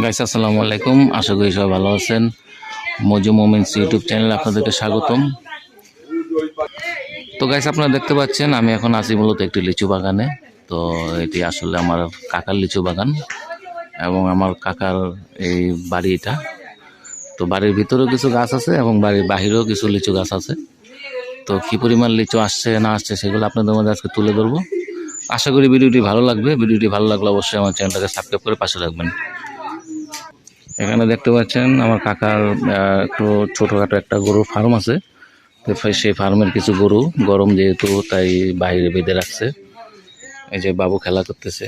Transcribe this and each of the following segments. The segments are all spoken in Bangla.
গাইস আসসালামু আলাইকুম, আশা করি সবাই ভালো আছেন। মজু মোমেন্টস ইউটিউব চ্যানেলে আপনাদেরকে স্বাগতম। তো গাইস আপনারা দেখতে পাচ্ছেন আমি এখন আছি মূলত একটি লিচু বাগানে। তো এটি আসলে আমার কাকার লিচু বাগান এবং আমার কাকার এই বাড়িটা। তো বাড়ির ভিতরেও কিছু গাছ আছে এবং বাড়ির বাহিরেও কিছু লিচু গাছ আছে। তো কী পরিমাণ লিচু আসছে না আসছে সেগুলো আপনাদের মধ্যে আজকে তুলে ধরবো। আশা করি ভিডিওটি ভালো লাগবে। ভিডিওটি ভালো লাগলে অবশ্যই আমার চ্যানেলটাকে সাবস্ক্রাইব করে পাশে রাখবেন। এখানে দেখতে পাচ্ছেন আমার কাকার একটু ছোটোখাটো একটা গরুর ফার্ম আছে। তো সেই ফার্মের কিছু গরু গরম যেহেতু তাই বাইরে বেঁধে রাখছে। এই যে বাবু খেলা করতেছে,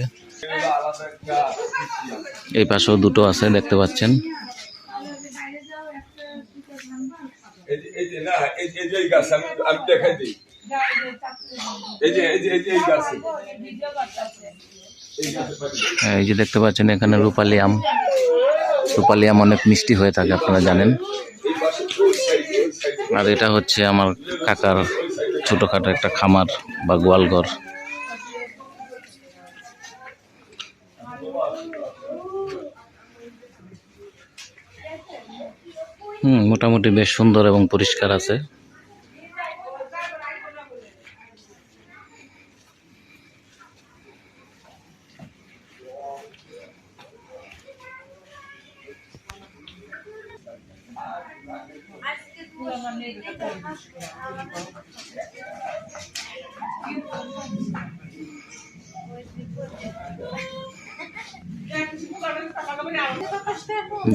এই পাশেও দুটো আছে দেখতে পাচ্ছেন। এই যে দেখতে পাচ্ছেন এখানে রূপালী আম। রূপালী আম অনেক মিষ্টি হয়ে থাকে আপনারা জানেন। আর এটা হচ্ছে আমার কাকার ছোটখাটো একটা খামার বা গোয়ালঘর। মোটামুটি বেশ সুন্দর এবং পরিষ্কার আছে।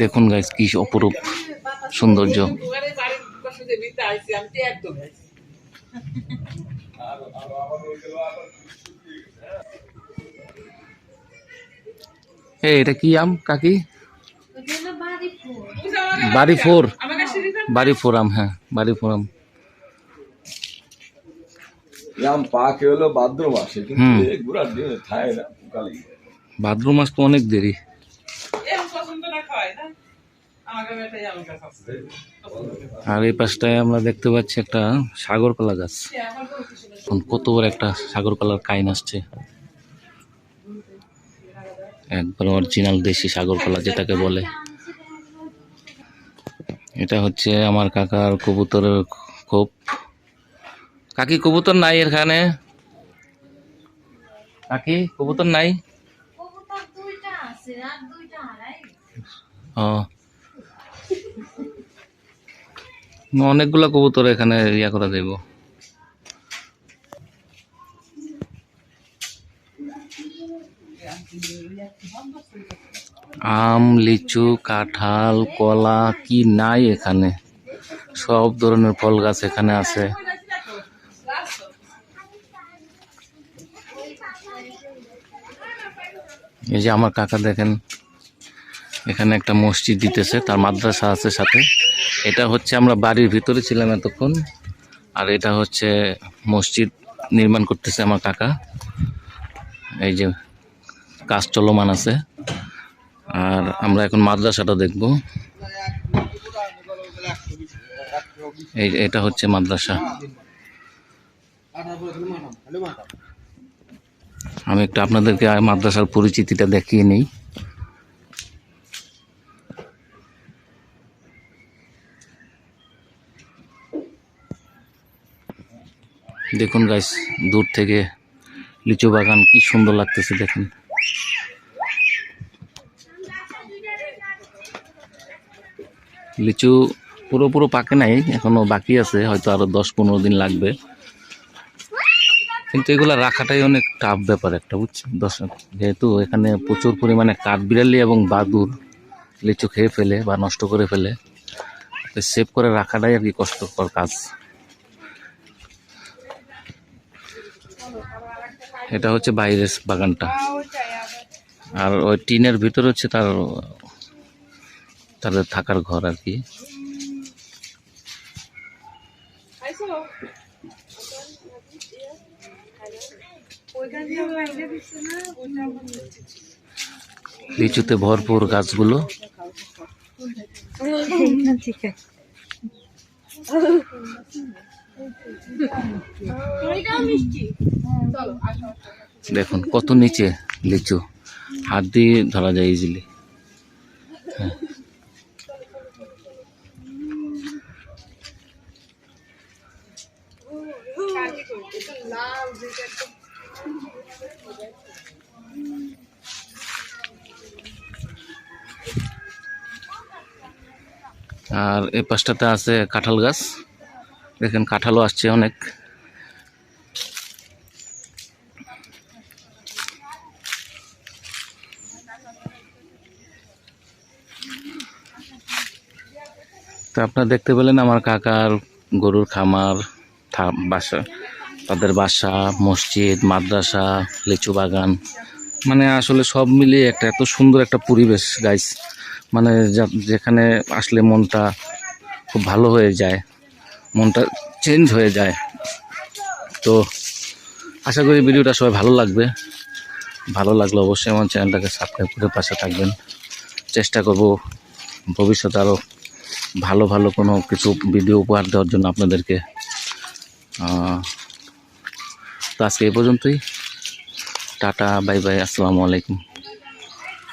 দেখুন গাইস কি অপরূপ সৌন্দর্য। এটা কি আম কাকি? বাড়ি ফোর আম। হ্যাঁ, বাড়ি ফোর আম। ভাদ্র মাস তো অনেক দেরি। আর এই পাশটায় আমরা দেখতে পাচ্ছি একটা সাগর কলা গাছ। কত বড় একটা সাগর কলার কাইন আসছে, একবার অরিজিনাল দেশি সাগর কলা যেটাকে বলে। এটা হচ্ছে আমার কাকার কবুতরের খোপ। কাকি কবুতর নাই এখানে? কাকি কবুতর নাই? অনেকগুলা কবুতর এখানে ইয়া করা যাইব। আম, লিচু, কাঁঠাল, কলা কি নাই এখানে, সব ধরনের ফল গাছ এখানে আছে। এই যে আমার কাকা দেখেন এখানে একটা মসজিদ দিতেছে, তার মাদ্রাসা আছে সাথে। এটা হচ্ছে আমরা বাড়ির ভিতরে ছিলাম এতক্ষণ, আর এটা হচ্ছে মসজিদ নির্মাণ করতেছে আমার কাকা। এই যে কাজ চলমান আছে। আর আমরা এখন মাদ্রাসাটা দেখব। এটা হচ্ছে মাদ্রাসা। আমি একটু আপনাদেরকে মাদ্রাসার পরিচিতিটা দেখিয়ে নেই। দেখুন গাইস, দূর থেকে লিচু বাগান কি সুন্দর লাগতেছে দেখুন। লিচু পুরো পাকে নাই, এখনো বাকি আছে, হয়তো আরো 10-15 দিন লাগবে। কিন্তু এগুলা রাখাটাই অনেক টাফ ব্যাপার একটা, বুঝছেন দর্শক। যেহেতু এখানে প্রচুর পরিমাণে কাঠবিড়ালি এবং বাদুড় লিচু খেয়ে ফেলে বা নষ্ট করে ফেলে, সেভ করে রাখাটাই আর কি কষ্টকর কাজ। এটা হচ্ছে বাইরের বাগানটা, আর ওই টিনের ভিতর হচ্ছে তাদের থাকার ঘর আর কি। লিচুতে ভরপুর গাছগুলো। দেখুন কত নিচে লিচু, হাত দিয়ে ধরা যায় ইজিলি। আর এই পাশটাতে আছে কাঁঠাল গাছ, দেখেন কাঁঠালও আসছে অনেক। তো আপনারা দেখতে পেলেন আমার কাকার গরুর খামার, বাসা, তাদের বাসা, মসজিদ, মাদ্রাসা, লিচু বাগান, মানে আসলে সব মিলিয়ে একটা এত সুন্দর একটা পরিবেশ গাইস, মানে যেখানে আসলে মনটা খুব ভালো হয়ে যায়, মনটা চেঞ্জ হয়ে যায়। তো আশা করি ভিডিওটা সবাই ভালো লাগবে। ভালো লাগলে অবশ্যই আমার চ্যানেলটাকে সাবস্ক্রাইব করে পাশে থাকবেন। চেষ্টা করব ভবিষ্যতে আরও ভালো ভালো কোনো কিছু ভিডিও উপহার দেওয়ার জন্য আপনাদেরকে। তো আজকে এই পর্যন্তই। টাটা, বাই বাই, আসসালামু আলাইকুম।